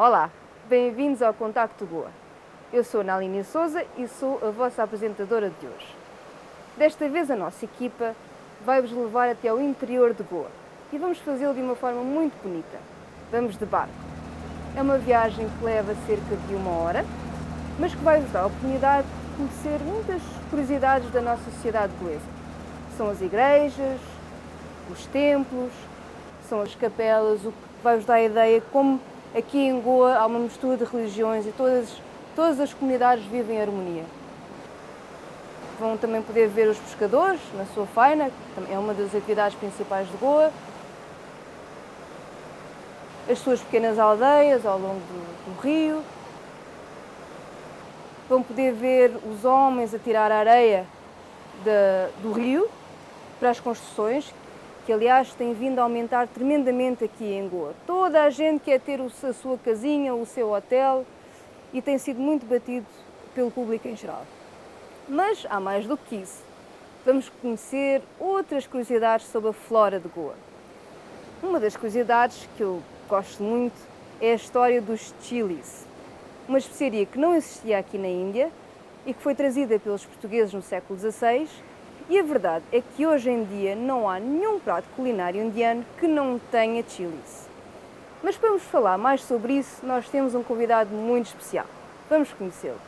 Olá, bem-vindos ao Contacto Goa. Eu sou Naline Souza e sou a vossa apresentadora de hoje. Desta vez a nossa equipa vai-vos levar até ao interior de Goa e vamos fazê-lo de uma forma muito bonita. Vamos de barco. É uma viagem que leva cerca de 1 hora, mas que vai-vos dar a oportunidade de conhecer muitas curiosidades da nossa sociedade goesa. São as igrejas, os templos, são as capelas, o que vai-vos dar a ideia como aqui em Goa há uma mistura de religiões e todas as comunidades vivem em harmonia. Vão também poder ver os pescadores na sua faina, que é uma das atividades principais de Goa, as suas pequenas aldeias ao longo do rio. Vão poder ver os homens a tirar a areia do rio para as construções, que aliás tem vindo a aumentar tremendamente aqui em Goa. Toda a gente quer ter a sua casinha, o seu hotel, e tem sido muito batido pelo público em geral. Mas há mais do que isso. Vamos conhecer outras curiosidades sobre a flora de Goa. Uma das curiosidades que eu gosto muito é a história dos chilis, uma especiaria que não existia aqui na Índia e que foi trazida pelos portugueses no século XVI. E a verdade é que hoje em dia não há nenhum prato culinário indiano que não tenha chilis. Mas para vos falar mais sobre isso, nós temos um convidado muito especial. Vamos conhecê-lo.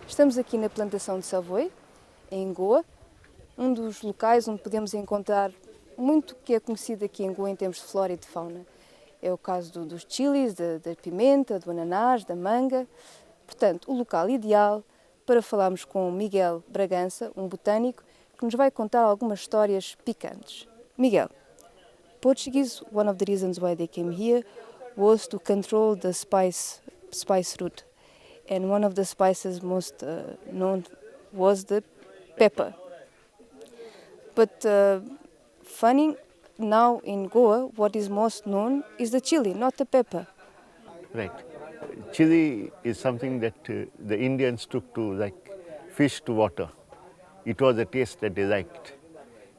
Estamos aqui na plantação de Savoi, em Goa, um dos locais onde podemos encontrar muito que é conhecido aqui em Goa em termos de flora e de fauna. É o caso dos chilis, da pimenta, do ananás, da manga. Portanto, o local ideal para falarmos com Miguel Braganza, um botânico, que nos vai contar algumas histórias picantes. Miguel, Portuguese, one of the reasons why they came here was to control the spice root. And one of the spices most known was the pepper. But funny, now in Goa, what is most known is the chili, not the pepper. Right. Chili is something that the Indians took to like fish to water. It was a taste that they liked.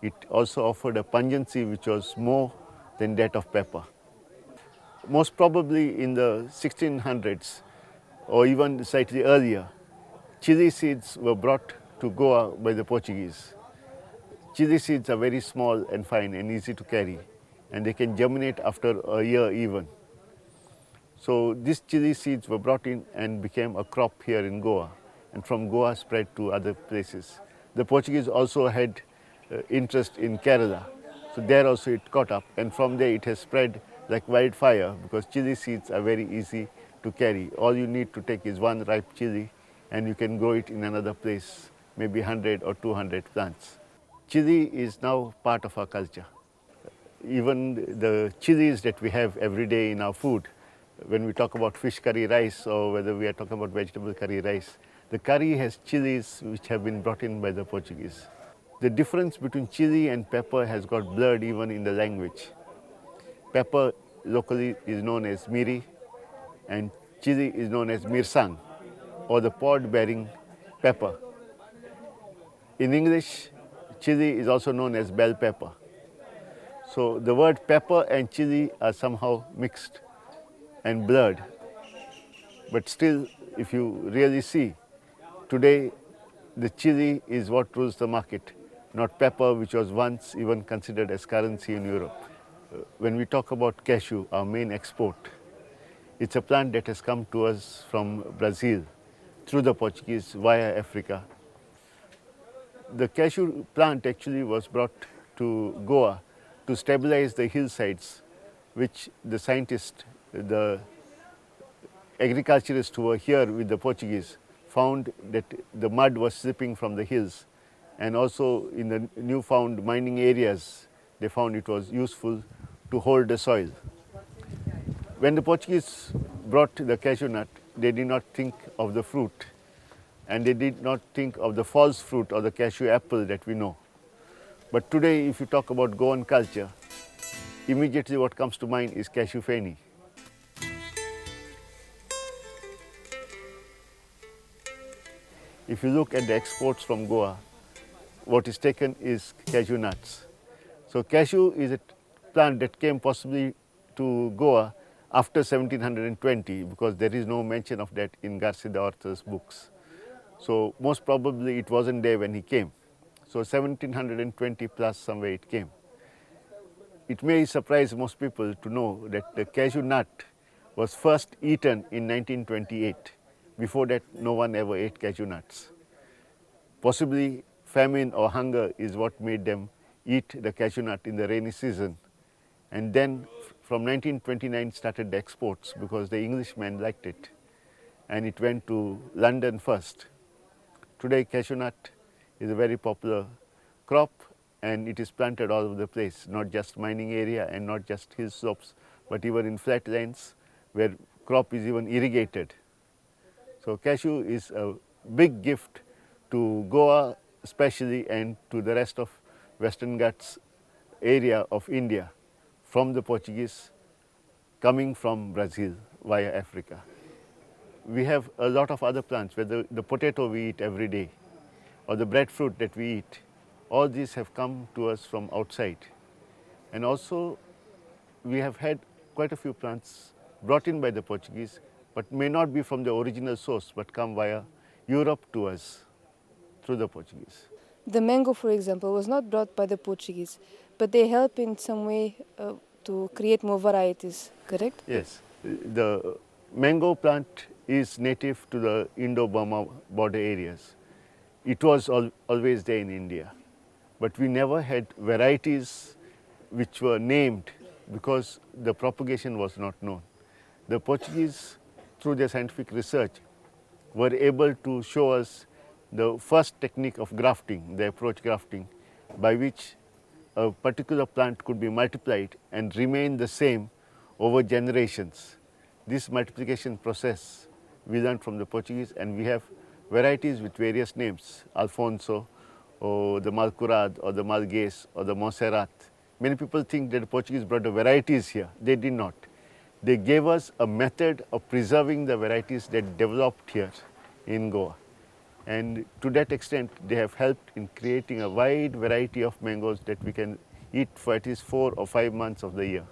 It also offered a pungency which was more than that of pepper. Most probably in the 1600s or even slightly earlier, chili seeds were brought to Goa by the Portuguese. Chili seeds are very small and fine and easy to carry, and they can germinate after a year even. So these chili seeds were brought in and became a crop here in Goa, and from Goa spread to other places. The Portuguese also had interest in Kerala, so there also it caught up, and from there it has spread like wildfire because chili seeds are very easy to carry. All you need to take is one ripe chili and you can grow it in another place, maybe 100 or 200 plants. Chili is now part of our culture. Even the chilies that we have every day in our food, when we talk about fish curry rice or whether we are talking about vegetable curry rice, the curry has chilies which have been brought in by the Portuguese. The difference between chili and pepper has got blurred even in the language. Pepper locally is known as miri and chili is known as mirsang, or the pod-bearing pepper. In English, chili is also known as bell pepper. So the word pepper and chili are somehow mixed and blurred. But still, if you really see, today the chili is what rules the market, not pepper, which was once even considered as currency in Europe. When we talk about cashew, our main export, it's a plant that has come to us from Brazil through the Portuguese via Africa. The cashew plant actually was brought to Goa to stabilize the hillsides, which the scientists, the agriculturists who were here with the Portuguese found that the mud was slipping from the hills, and also in the newfound mining areas they found it was useful to hold the soil. When the Portuguese brought the cashew nut, they did not think of the fruit, and they did not think of the false fruit or the cashew apple that we know. But today, if you talk about Goan culture, immediately what comes to mind is cashew feni. If you look at the exports from Goa, what is taken is cashew nuts. So cashew is a plant that came possibly to Goa after 1720, because there is no mention of that in Garcia de Orta's books. So most probably it wasn't there when he came. So 1720 plus somewhere it came. It may surprise most people to know that the cashew nut was first eaten in 1928. Before that, no one ever ate cashew nuts. Possibly famine or hunger is what made them eat the cashew nut in the rainy season. And then from 1929 started the exports because the Englishmen liked it. And it went to London first. Today cashew nut is a very popular crop and it is planted all over the place, not just mining area and not just hill slopes, but even in flat lands where crop is even irrigated. So cashew is a big gift to Goa especially and to the rest of Western Ghats area of India from the Portuguese coming from Brazil via Africa. We have a lot of other plants, whether the potato we eat every day or the breadfruit that we eat, all these have come to us from outside. And also we have had quite a few plants brought in by the Portuguese, but may not be from the original source, but come via Europe to us through the Portuguese. The mango, for example, was not brought by the Portuguese, but they help in some way to create more varieties, correct? Yes. The mango plant is native to the Indo-Burma border areas. It was always there in India, but we never had varieties which were named because the propagation was not known. The Portuguese, through their scientific research, were able to show us the first technique of grafting, the approach grafting, by which a particular plant could be multiplied and remain the same over generations. This multiplication process we learned from the Portuguese, and we have varieties with various names, Alfonso, or the Malcurad, or the Malgues, or the Montserrat. Many people think that the Portuguese brought the varieties here. They did not. They gave us a method of preserving the varieties that developed here in Goa. And to that extent, they have helped in creating a wide variety of mangoes that we can eat for at least 4 or 5 months of the year.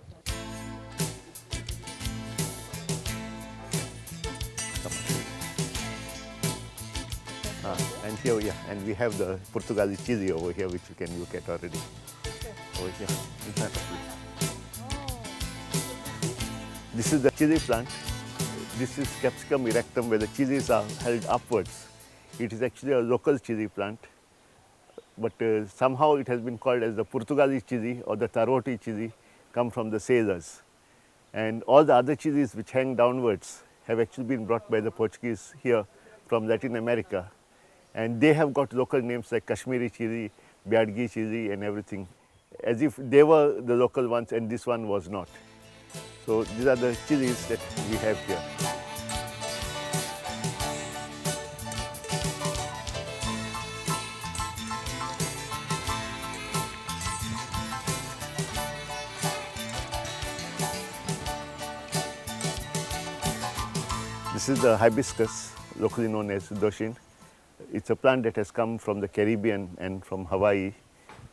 And here, and we have the Portugali chili over here, which you can look at already. Over here, in front of you. This is the chili plant. This is Capsicum erectum, where the chilies are held upwards. It is actually a local chili plant, but somehow it has been called as the Portugali chili or the Taroti chili, come from the sailors. And all the other chilies which hang downwards have actually been brought by the Portuguese here from Latin America. And they have got local names like Kashmiri chili, Biadgi chili and everything, as if they were the local ones and this one was not. So these are the chilies that we have here. This is the hibiscus, locally known as doshin. It's a plant that has come from the Caribbean and from Hawaii,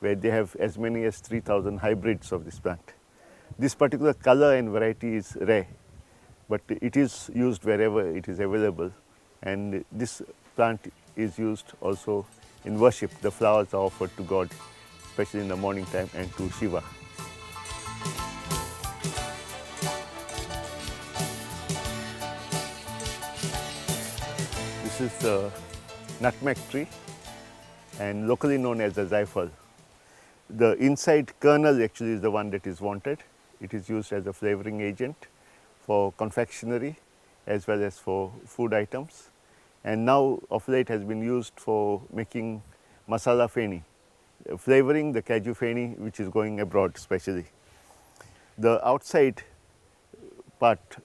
where they have as many as 3,000 hybrids of this plant. This particular color and variety is rare, but it is used wherever it is available. And this plant is used also in worship. The flowers are offered to God, especially in the morning time, and to Shiva. This is the nutmeg tree, and locally known as the zaifal. The inside kernel actually is the one that is wanted. It is used as a flavoring agent for confectionery as well as for food items. And now of late has been used for making masala feni, flavoring the cashew feni, which is going abroad especially. The outside part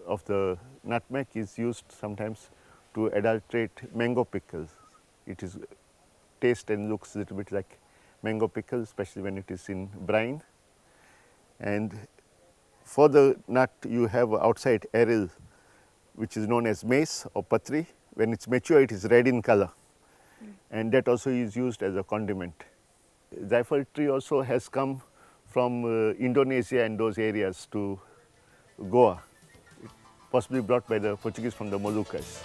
of the nutmeg is used sometimes to adulterate mango pickles. It is taste and looks a little bit like mango pickle, especially when it is in brine. And for the nut, you have outside aril, which is known as maize or patri. When it's mature, it is red in color, and that also is used as a condiment. Zaifal tree also has come from Indonesia and those areas to Goa. possibly brought by the Portuguese from the Moluccas.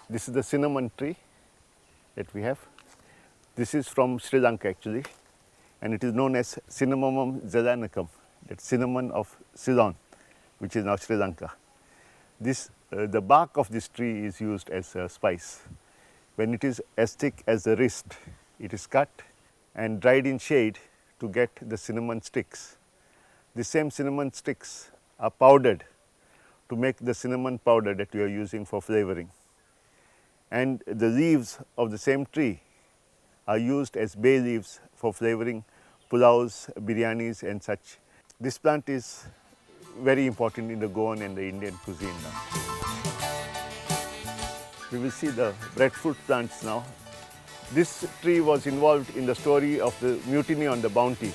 This is the cinnamon tree that we have. This is from Sri Lanka actually, and it is known as Cinnamomum zelanicum, that's cinnamon of Ceylon, which is now Sri Lanka. The bark of this tree is used as a spice. When it is as thick as the wrist, it is cut and dried in shade to get the cinnamon sticks. The same cinnamon sticks are powdered to make the cinnamon powder that we are using for flavoring. And the leaves of the same tree are used as bay leaves for flavoring pulaus, biryanis and such. This plant is very important in the Goan and the Indian cuisine now. We will see the breadfruit plants now. This tree was involved in the story of the mutiny on the Bounty.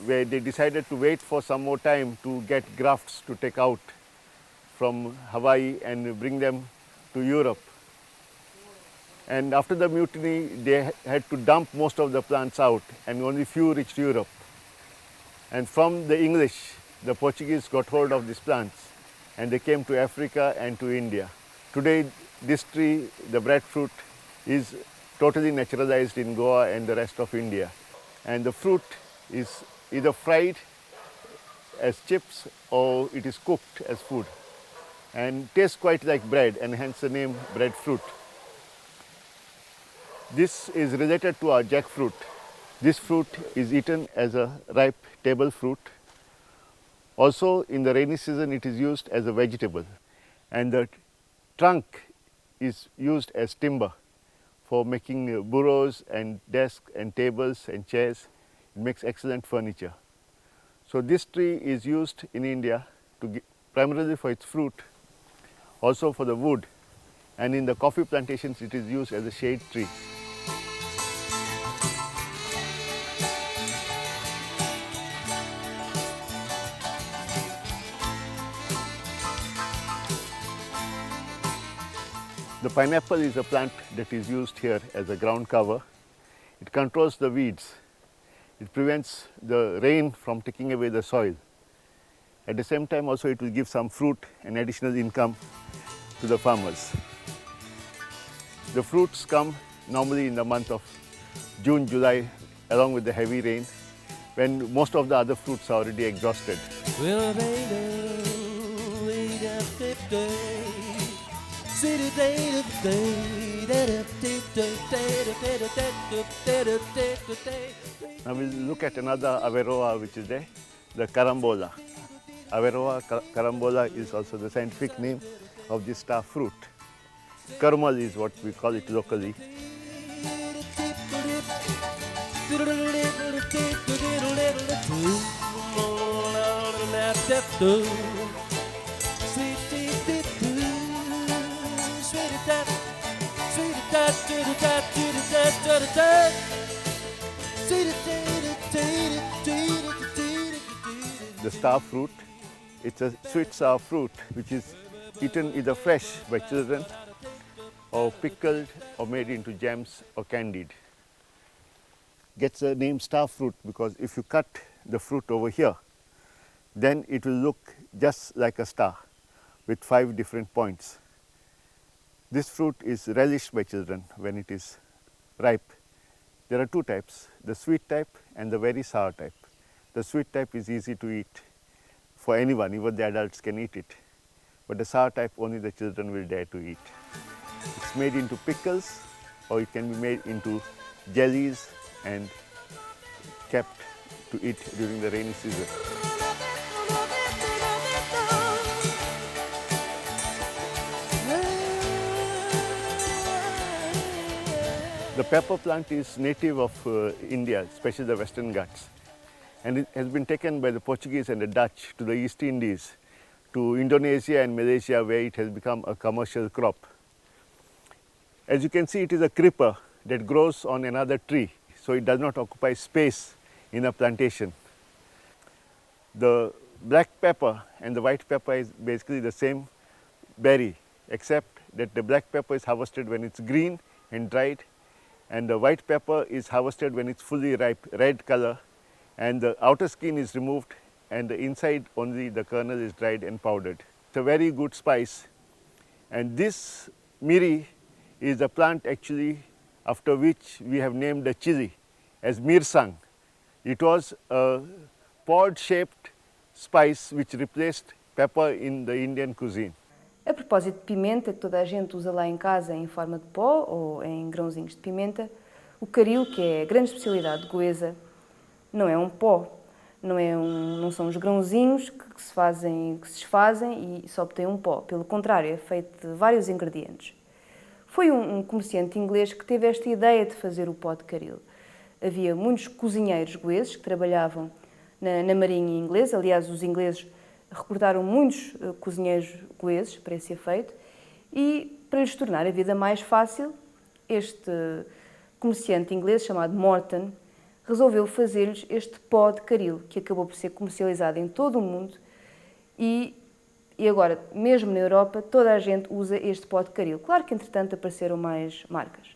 Where they decided to wait for some more time to get grafts to take out from Hawaii and bring them to Europe. And after the mutiny, they had to dump most of the plants out and only few reached Europe. And from the English, the Portuguese got hold of these plants and they came to Africa and to India. Today, this tree, the breadfruit, is totally naturalized in Goa and the rest of India. And the fruit is either fried as chips or it is cooked as food and tastes quite like bread, and hence the name breadfruit. This is related to our jackfruit. This fruit is eaten as a ripe table fruit. Also in the rainy season it is used as a vegetable, and the trunk is used as timber for making bureaus and desks and tables and chairs. It makes excellent furniture. So this tree is used in India primarily for its fruit, also for the wood, and in the coffee plantations it is used as a shade tree. The pineapple is a plant that is used here as a ground cover. It controls the weeds. It prevents the rain from taking away the soil. At the same time also it will give some fruit and additional income to the farmers. The fruits come normally in the month of June, July, along with the heavy rain, when most of the other fruits are already exhausted. Now we'll look at another Averroa which is there, the carambola. Averroa carambola is also the scientific name of this star fruit. Caramel is what we call it locally. The star fruit, it's a sweet sour fruit which is eaten either fresh by children or pickled or made into jams or candied. Gets the name star fruit because if you cut the fruit over here, then it will look just like a star with 5 different points. This fruit is relished by children when it is ripe. There are 2 types, the sweet type and the very sour type. The sweet type is easy to eat for anyone, even the adults can eat it. But the sour type only the children will dare to eat. It's made into pickles or it can be made into jellies and kept to eat during the rainy season. The pepper plant is native of India, especially the Western Ghats. And it has been taken by the Portuguese and the Dutch to the East Indies, to Indonesia and Malaysia, where it has become a commercial crop. As you can see, it is a creeper that grows on another tree, so it does not occupy space in a plantation. The black pepper and the white pepper is basically the same berry, except that the black pepper is harvested when it's green and dried, and the white pepper is harvested when it's fully ripe, red color, and the outer skin is removed and the inside only the kernel is dried and powdered. It's a very good spice, and this miri is a plant actually after which we have named the chili as mirsang. It was a pod shaped spice which replaced pepper in the Indian cuisine. A propósito de pimenta, que toda a gente usa lá em casa em forma de pó ou em grãozinhos de pimenta, o caril, que é a grande especialidade goesa, não é um pó, não são os grãozinhos que se desfazem e só obtêm um pó. Pelo contrário, é feito de vários ingredientes. Foi um comerciante inglês que teve esta ideia de fazer o pó de caril. Havia muitos cozinheiros goeses que trabalhavam na marinha inglesa, aliás, os ingleses recrutaram muitos cozinheiros goeses para esse efeito, e para lhes tornar a vida mais fácil, este comerciante inglês chamado Morton resolveu fazer-lhes este pó de caril, que acabou por ser comercializado em todo o mundo e agora, mesmo na Europa, toda a gente usa este pó de caril. Claro que, entretanto, apareceram mais marcas.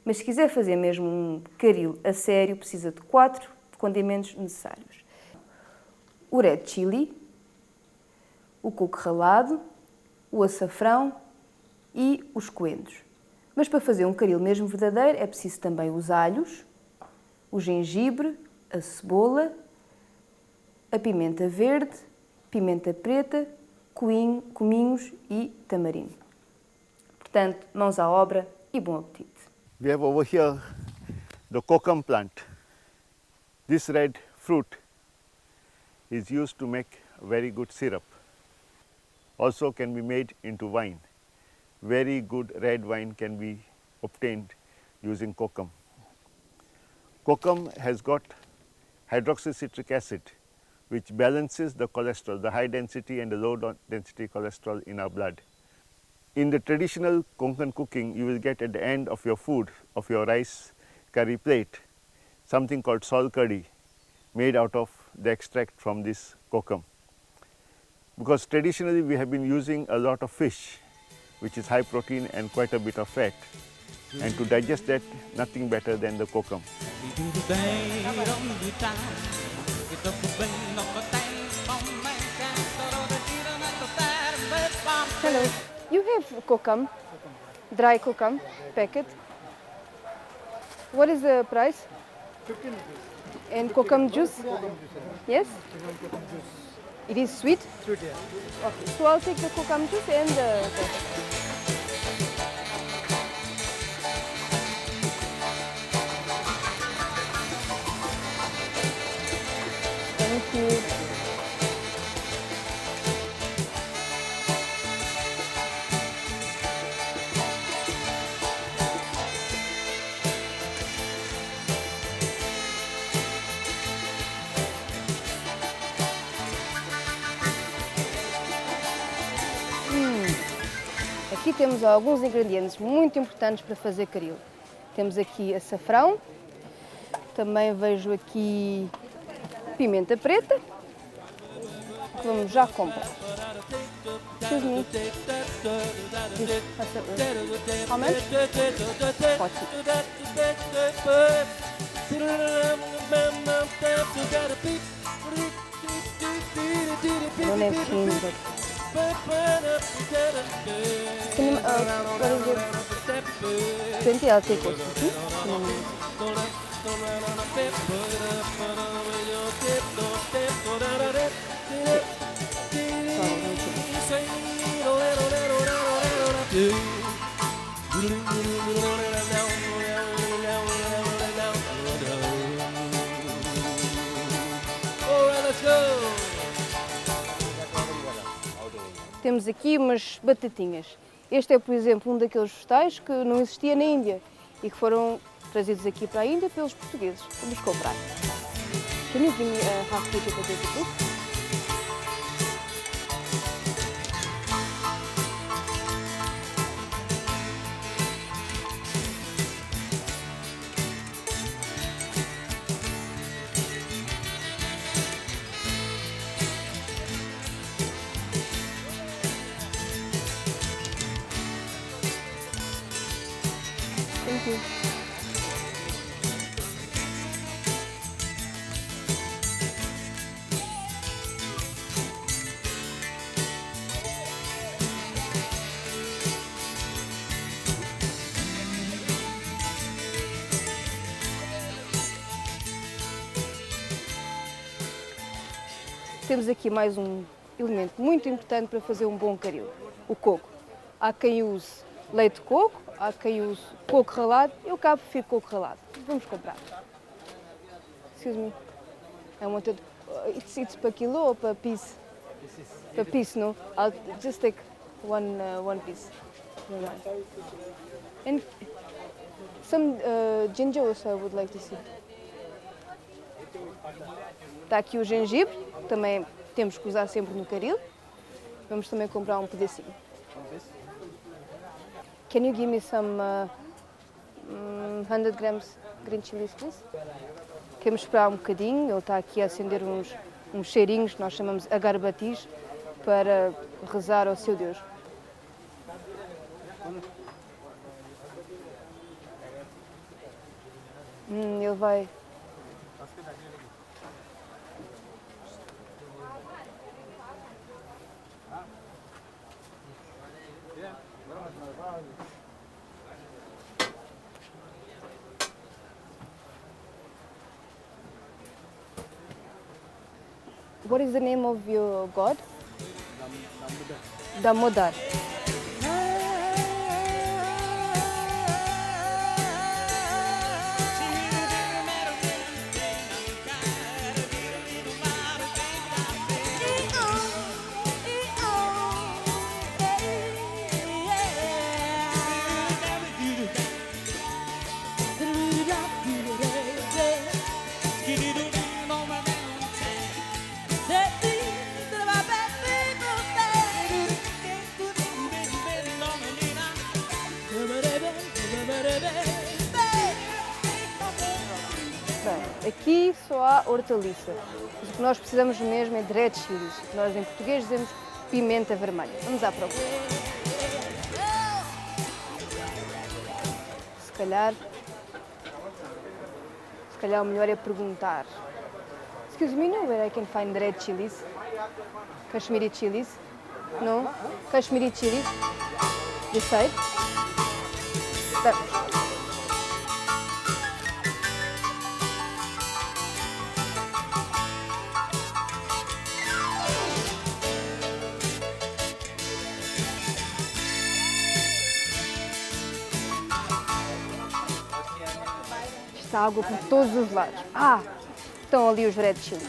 Mas se quiser fazer mesmo um caril a sério, precisa de 4 condimentos necessários: o red chili, o coco ralado, o açafrão e os coentros. Mas para fazer um caril mesmo verdadeiro é preciso também os alhos, o gengibre, a cebola, a pimenta verde, pimenta preta, cominhos e tamarindo. Portanto, mãos à obra e bom apetite. We have over here the kokum plant. This red fruit is used to make very good syrup. Also can be made into wine. Very good red wine can be obtained using kokum. Kokum has got hydroxycitric acid, which balances the cholesterol, the high density and the low density cholesterol in our blood. In the traditional Konkan cooking, you will get at the end of your food, of your rice curry plate, something called sol curry, made out of the extract from this kokum. Because traditionally we have been using a lot of fish, which is high protein and quite a bit of fat. And to digest that, nothing better than the kokum. Hello. You have kokum, dry kokum packet. What is the price? 15 rupees. And kokum juice? Kokum juice. Yes? Kokum juice. It is sweet? Sweet, yeah. Okay. So I'll take the kokum juice and the packet. Thank you. Aqui temos alguns ingredientes muito importantes para fazer caril. Temos aqui açafrão, também vejo aqui pimenta preta, que vamos já comprar. Excuse me. How much? I don't have cream, but... Can you, what is it? 20, I'll take also. Temos aqui umas batatinhas. Este é, por exemplo, um daqueles vegetais que não existia na Índia e que foram trazidos aqui para a Índia pelos portugueses. Vamos comprar. Can you give me a half plate of potato, please? Thank you. temos aqui mais um elemento muito importante para fazer um bom caril, o coco. Há quem use leite de coco, há quem use coco ralado, eu cá prefiro coco ralado. Vamos comprar. Excuse me. I wanted, it's per kilo or per piece? Per piece, no? I'll just take one piece. Never mind. And some ginger also I would like to see. Está aqui o gengibre, também temos que usar sempre no caril. Vamos também comprar um pedacinho. Can you give me some 100 grams green chilies, please? Queremos esperar um bocadinho, ele está aqui a acender uns cheirinhos, que nós chamamos agarbatis, para rezar ao seu Deus. Ele vai... What is the name of your god? Damodar. Bem, aqui só há hortaliça. Mas o que nós precisamos mesmo é de red chilies. Nós em português dizemos pimenta vermelha. Vamos à procura. Se calhar o melhor é perguntar. Excuse me, know where I can find red chilies? Kashmiri chilies? No? Kashmiri chilies? This side? Vamos. Está água por todos os lados. Ah, estão ali os red chilies.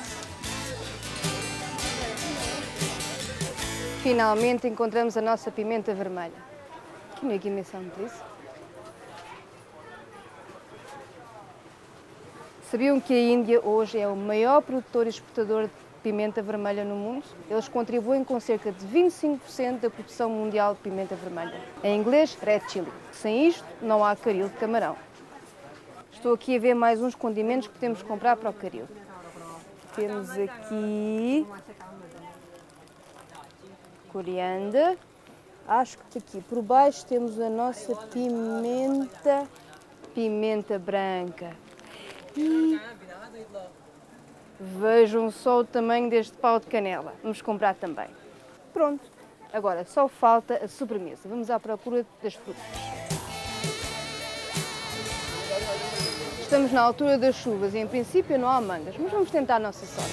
Finalmente encontramos a nossa pimenta vermelha. Can you give me some, please? Sabiam que a Índia hoje é o maior produtor e exportador de pimenta vermelha no mundo? Eles contribuem com cerca de 25% da produção mundial de pimenta vermelha. Em inglês, red chili. Sem isto, não há caril de camarão. Estou aqui a ver mais uns condimentos que podemos comprar para o caril. Temos aqui coriandro. Acho que aqui por baixo temos a nossa pimenta branca. E vejam só o tamanho deste pau de canela. Vamos comprar também. Pronto. Agora só falta a sobremesa. Vamos à procura das frutas. Estamos na altura das chuvas e, em princípio, não há mangas, mas vamos tentar a nossa sorte.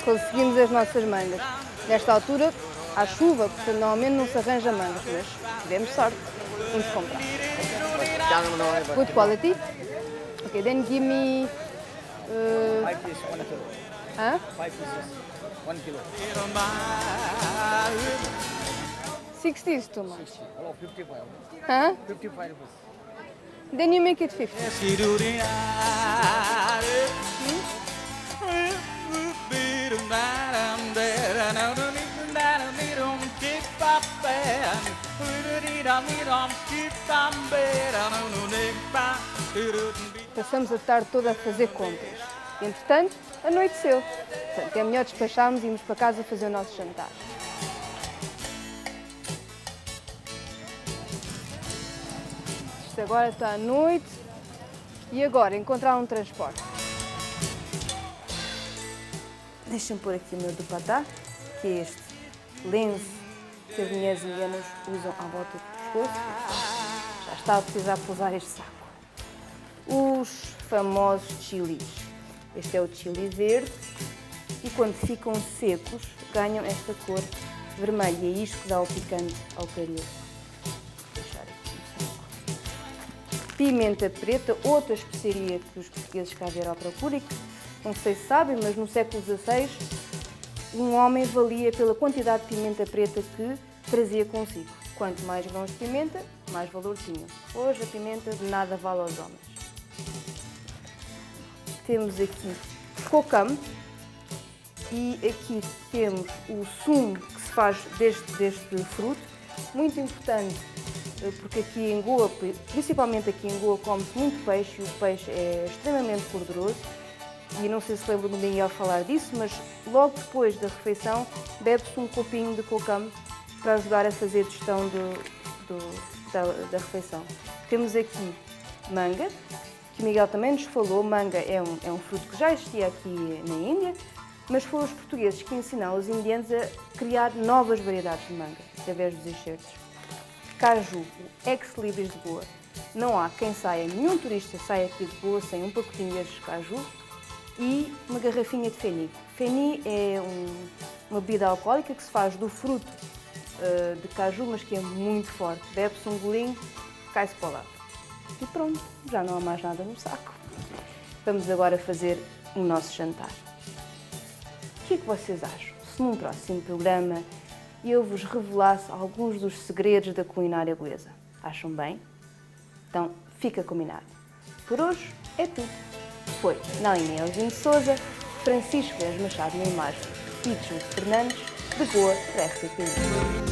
Conseguimos as nossas mangas. Nesta altura, há chuva, portanto, normalmente não se arranja mangas, mas tivemos sorte. Vamos comprar. Good quality. Okay, then give me 5 pieces, 1 kilo. huh? 5 pieces, 1 kilo. 60 is too much. Oh, 55. Huh? 55 rupees. Then you make it 50. Passamos a tarde toda a fazer compras. Entretanto, anoiteceu. Portanto, é melhor despacharmos e irmos para casa fazer o nosso jantar. Isto agora está à noite. E agora, encontrar um transporte. Deixem-me pôr aqui o meu dupattá, que é este lenço que as mulheres indianas usam à volta do pescoço. Já está a precisar pousar este saco. Os famosos chilis. Este é o chili verde e quando ficam secos ganham esta cor vermelha e é isto que dá o picante ao caril. Vou deixar aqui no saco. Pimenta preta, outra especiaria que os portugueses cá vieram à procura e que não sei se sabem, mas no século XVI um homem valia pela quantidade de pimenta preta que trazia consigo. Quanto mais grãos de pimenta, mais valor tinham. Hoje a pimenta de nada vale aos homens. Temos aqui cocame e aqui temos o sumo que se faz deste fruto, muito importante porque aqui em Goa, principalmente aqui em Goa, come-se muito peixe e o peixe é extremamente gorduroso. E não sei se lembro do Miguel falar disso, mas logo depois da refeição bebe-se um copinho de cocame para ajudar a fazer a digestão da refeição. Temos aqui manga, que o Miguel também nos falou. Manga é um fruto que já existia aqui na Índia, mas foram os portugueses que ensinaram os indianos a criar novas variedades de manga, através dos enxertos. Caju, o ex-libris de Goa. Não há quem saia, nenhum turista saia aqui de Goa sem um pacotinho destes caju e uma garrafinha de feni. Feni é uma bebida alcoólica que se faz do fruto de caju, mas que é muito forte. Bebe-se um golinho, cai-se para o lado. E pronto, já não há mais nada no saco. Vamos agora fazer o nosso jantar. O que é que vocês acham se num próximo programa eu vos revelasse alguns dos segredos da culinária goesa? Acham bem? Então, fica combinado. Por hoje é tudo. Foi Naline Elgin de Souza, Francisco Lés Machado na imagem e Júlio Fernandes, de Goa, para RTPi.